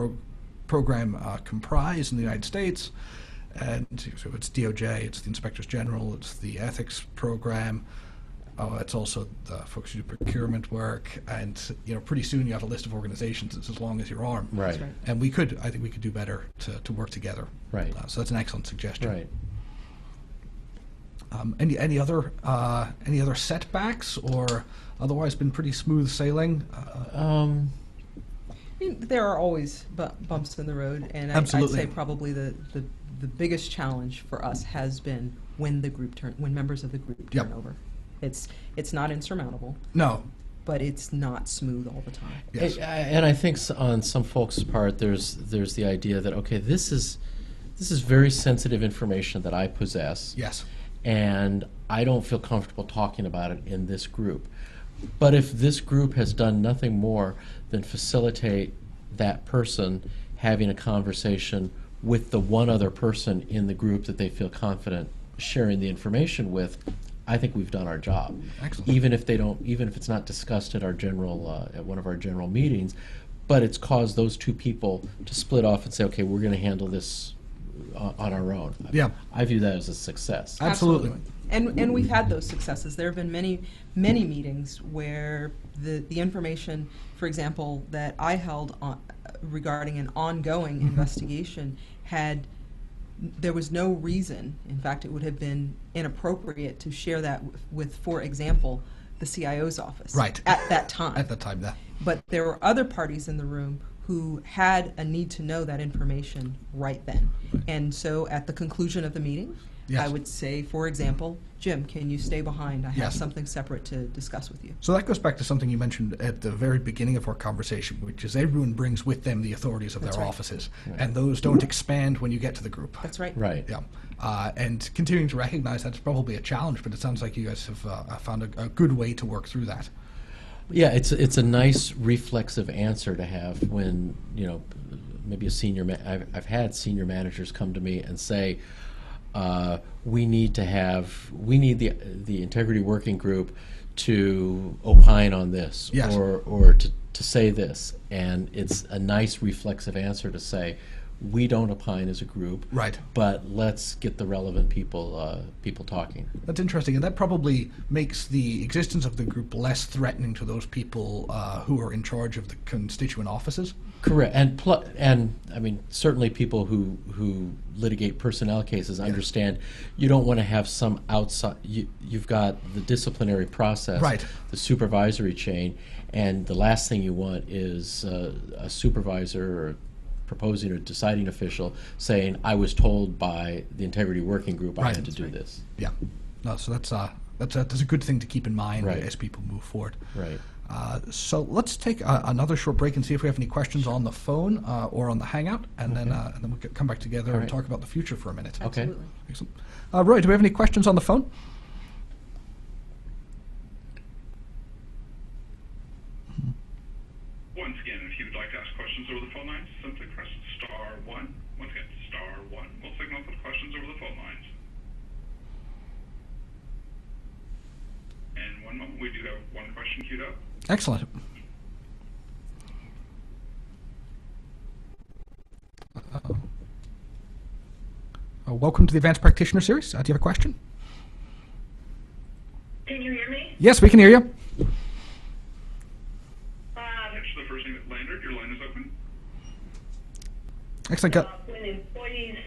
program comprise in the United States? And so it's DOJ, it's the Inspectors General, it's the ethics program. It's also the folks who do procurement work, and pretty soon you have a list of organizations that's as long as your arm. Right. And I think we could do better to work together. Right. So that's an excellent suggestion. Right. Any other setbacks, or otherwise been pretty smooth sailing? There are always bumps in the road, and I'd say probably the biggest challenge for us has been when members of the group turn over. It's not insurmountable. No. But it's not smooth all the time. Yes. And I think on some folks' part, there's the idea that, okay, this is very sensitive information that I possess. Yes. And I don't feel comfortable talking about it in this group. But if this group has done nothing more than facilitate that person having a conversation with the one other person in the group that they feel confident sharing the information with, I think we've done our job. Excellent. Even if it's not discussed at our at one of our general meetings, but it's caused those two people to split off and say, okay, we're going to handle this on our own. Yeah. I view that as a success. Absolutely. And we've had those successes. There have been many meetings where the information, for example, that I held on regarding an ongoing investigation there was no reason, in fact it would have been inappropriate to share that with, for example, the CIO's office at that time. At that time, yeah. But there were other parties in the room who had a need to know that information right then. And so at the conclusion of the meeting, I would say, for example, Jim, can you stay behind? I have something separate to discuss with you. So that goes back to something you mentioned at the very beginning of our conversation, which is everyone brings with them the authorities of their offices, and those don't expand when you get to the group. That's right. Right. Yeah. And continuing to recognize that's probably a challenge, but it sounds like you guys have found a good way to work through that. Yeah, it's a nice reflexive answer to have when, maybe I've had senior managers come to me and say, we need the integrity working group to opine on this, or to say this, and it's a nice reflexive answer to say, we don't opine as a group. Right. But let's get the relevant people talking. That's interesting, and that probably makes the existence of the group less threatening to those people who are in charge of the constituent offices. Correct, and I mean certainly people who litigate personnel cases understand you don't want to have some outside. You've got the disciplinary process, right, the supervisory chain, and the last thing you want is a supervisor or proposing or deciding official saying, "I was told by the integrity working group I had to do this." Yeah, no, so that's a good thing to keep in mind as people move forward. Right. So let's take another short break and see if we have any questions on the phone or on the Hangout, and then we'll come back together and talk about the future for a minute. Okay. Absolutely. Excellent. Roy, do we have any questions on the phone? Once again, if you would like to ask questions over the phone lines, simply press star one. Once again, star one. We'll signal for questions over the phone lines. And one moment, we do have one question queued up. Excellent. Welcome to the Advanced Practitioner Series. Do you have a question? Can you hear me? Yes, we can hear you. Answer the first thing that landed. Your line is open. Excellent. When employees,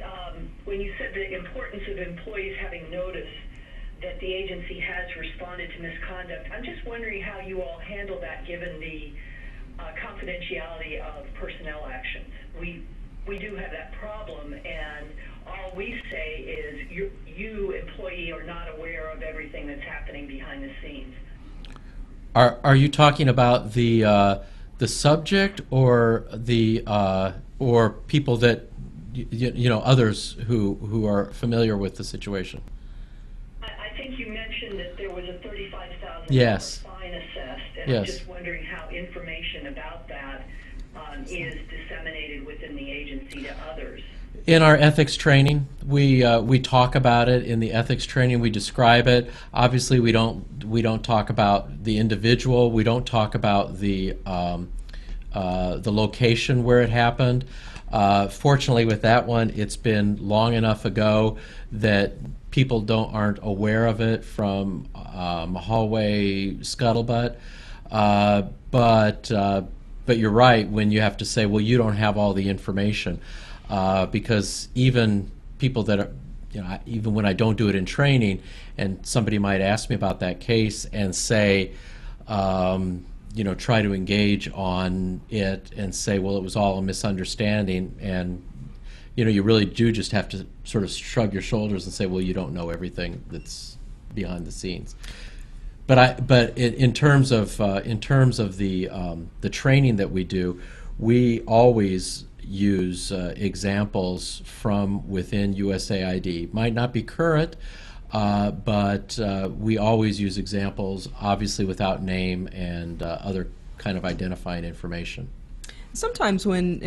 when you said the importance of employees having notice that the agency has responded to misconduct, I'm just wondering how you all handle that given the confidentiality of personnel actions. We do have that problem, and all we say is you employee are not aware of everything that's happening behind the scenes. Are you talking about the subject or the or people that you know, others who are familiar with the situation? I think you mentioned that there was a $35,000 Yes. fine assessed, and I'm just wondering how information about that is disseminated within the agency to others. In our ethics training, we talk about it. In the ethics training, we describe it. Obviously, we don't talk about the individual. We don't talk about the location where it happened. Fortunately, with that one, it's been long enough ago that people aren't aware of it from a hallway scuttlebutt. But you're right when you have to say, well, you don't have all the information. Because even people that are, you know, even when I don't do it in training, and somebody might ask me about that case and say, you know, try to engage on it and say, well, it was all a misunderstanding, and you know, you really do just have to sort of shrug your shoulders and say, well, you don't know everything that's behind the scenes. But in terms of the training that we do, we always use examples from within USAID. Might not be current, but we always use examples, obviously without name and other kind of identifying information. Sometimes when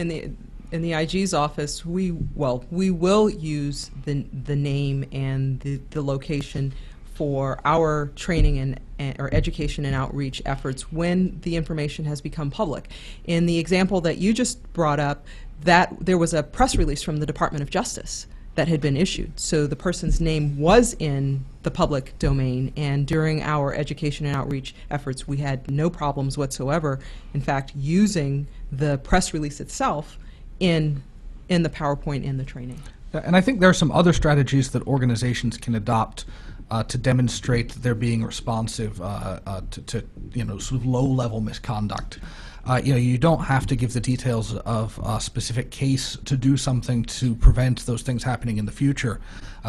in the IG's office, we will use the name and the location for our training or education and outreach efforts when the information has become public. In the example that you just brought up, that there was a press release from the Department of Justice that had been issued. So the person's name was in the public domain, and during our education and outreach efforts, we had no problems whatsoever, in fact, using the press release itself in the PowerPoint in the training. And I think there are some other strategies that organizations can adopt to demonstrate that they're being responsive to you know, sort of low-level misconduct. You know, you don't have to give the details of a specific case to do something to prevent those things happening in the future.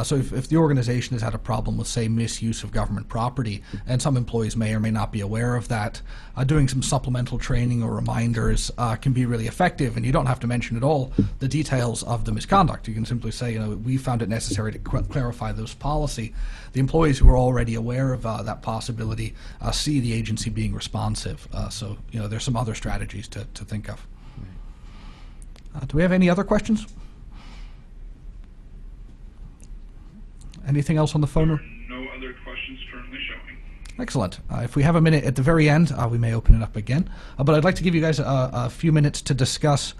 So if the organization has had a problem with, say, misuse of government property, and some employees may or may not be aware of that, doing some supplemental training or reminders can be really effective, and you don't have to mention at all the details of the misconduct. You can simply say, you know, we found it necessary to clarify this policy. The employees who are already aware of that possibility see the agency being responsive. So, you know, there's some other strategies to think of. Do we have any other questions? Anything else on the phone? No other questions currently showing. Excellent. If we have a minute at the very end, we may open it up again. But I'd like to give you guys a few minutes to discuss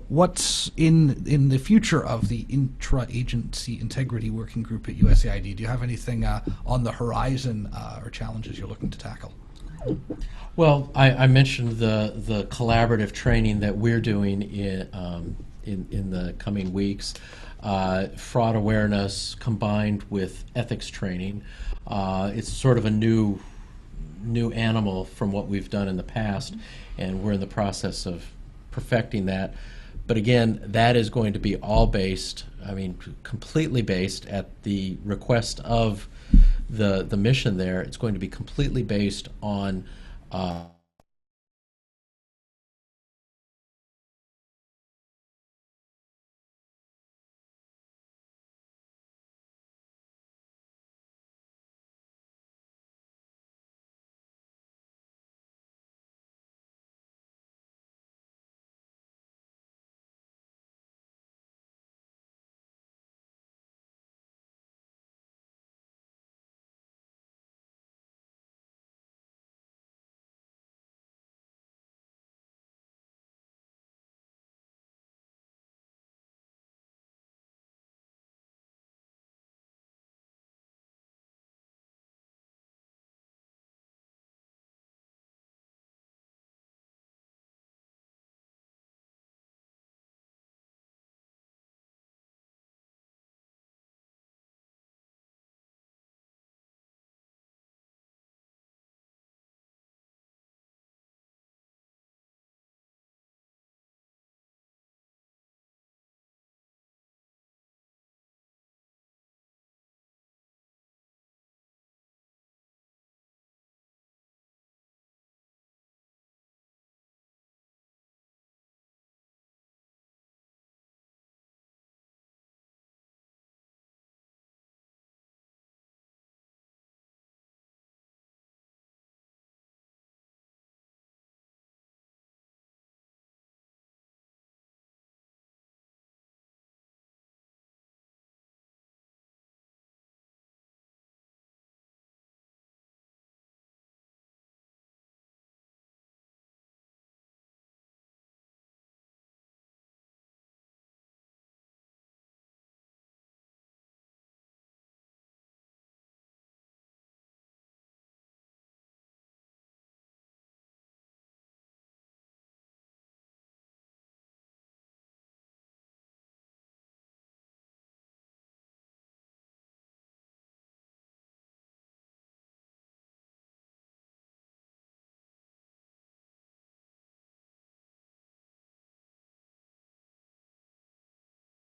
what's in the future of the Intra-Agency Integrity Working Group at USAID. Do you have anything on the horizon or challenges you're looking to tackle? Well, I mentioned the collaborative training that we're doing in the coming weeks. Fraud awareness combined with ethics training. It's sort of a new animal from what we've done in the past, and we're in the process of perfecting that. But again, that is going to be all based, completely based at the request of the mission there. It's going to be completely based on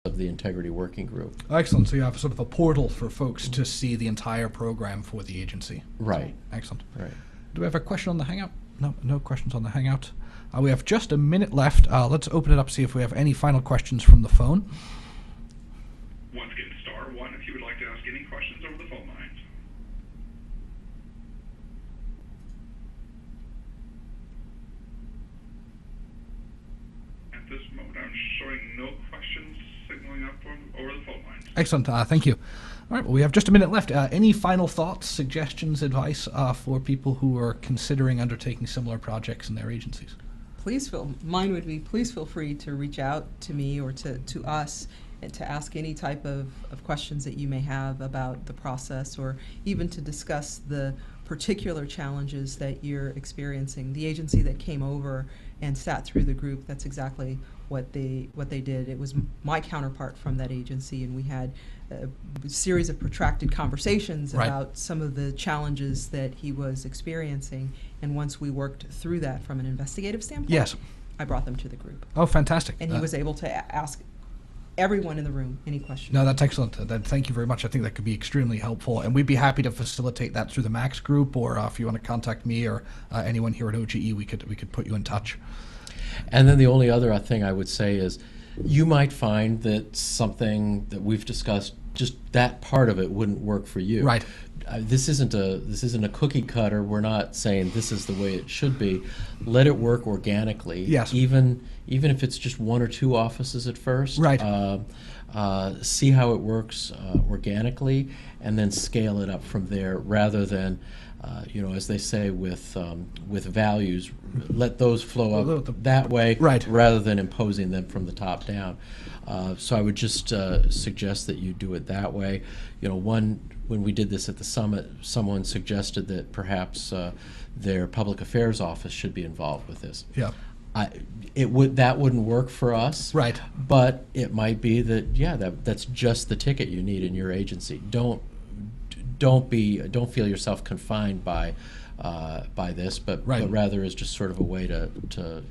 of the Integrity Working Group. Excellent. So you have sort of a portal for folks to see the entire program for the agency. Right. Excellent. Right. Do we have a question on the Hangout? No questions on the Hangout. We have just a minute left. Let's open it up, see if we have any final questions from the phone. Once again, *1 if you would like to ask any questions over the phone lines. At this moment, I'm showing no questions signaling up over the phone lines. Excellent. Thank you. All right. Well, we have just a minute left. Any final thoughts, suggestions, advice for people who are considering undertaking similar projects in their agencies? Mine would be, please feel free to reach out to me or to us and to ask any type of questions that you may have about the process, or even to discuss the particular challenges that you're experiencing. The agency that came over and sat through the group, that's exactly what they did. It was my counterpart from that agency, and we had a series of protracted conversations about some of the challenges that he was experiencing. And once we worked through that from an investigative standpoint, Yes. I brought them to the group. Oh, fantastic. And he was able to ask everyone in the room any questions. No, that's excellent. Thank you very much. I think that could be extremely helpful, and we'd be happy to facilitate that through the Max group, or if you want to contact me or anyone here at OGE, we could put you in touch. And then the only other thing I would say is, you might find that something that we've discussed, just that part of it wouldn't work for you. Right. This isn't a cookie cutter. We're not saying this is the way it should be. Let it work organically. Yes. Even if it's just one or two offices at first. Right. see how it works organically, and then scale it up from there, rather than, as they say with values, let those flow up that way, right, rather than imposing them from the top down. So I would just suggest that you do it that way. When we did this at the summit, someone suggested that perhaps their public affairs office should be involved with this. Yeah. That wouldn't work for us. Right. But it might be that that's just the ticket you need in your agency. Don't feel yourself confined by this, but rather as just sort of a way to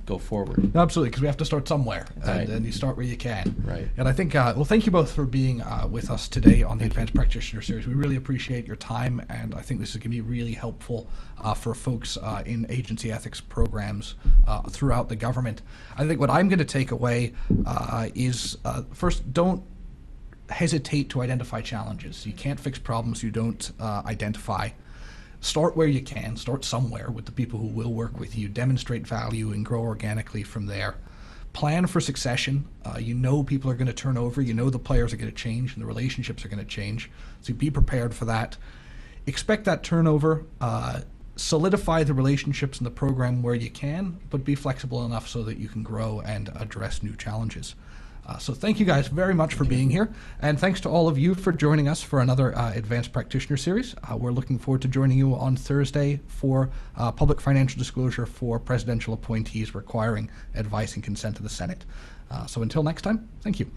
go forward. No, absolutely, because we have to start somewhere, Right. and you start where you can. Right. And I think, thank you both for being with us today on the Advanced Practitioner Series. We really appreciate your time, and I think this is going to be really helpful for folks in agency ethics programs throughout the government. I think what I'm going to take away is, first, don't hesitate to identify challenges. You can't fix problems you don't identify. Start where you can. Start somewhere with the people who will work with you. Demonstrate value and grow organically from there. Plan for succession. People are going to turn over. The players are going to change and the relationships are going to change. So be prepared for that. Expect that turnover. Solidify the relationships in the program where you can, but be flexible enough so that you can grow and address new challenges. So thank you guys very much for being here, and thanks to all of you for joining us for another Advanced Practitioner Series. We're looking forward to joining you on Thursday for public financial disclosure for presidential appointees requiring advice and consent of the Senate. So until next time, thank you.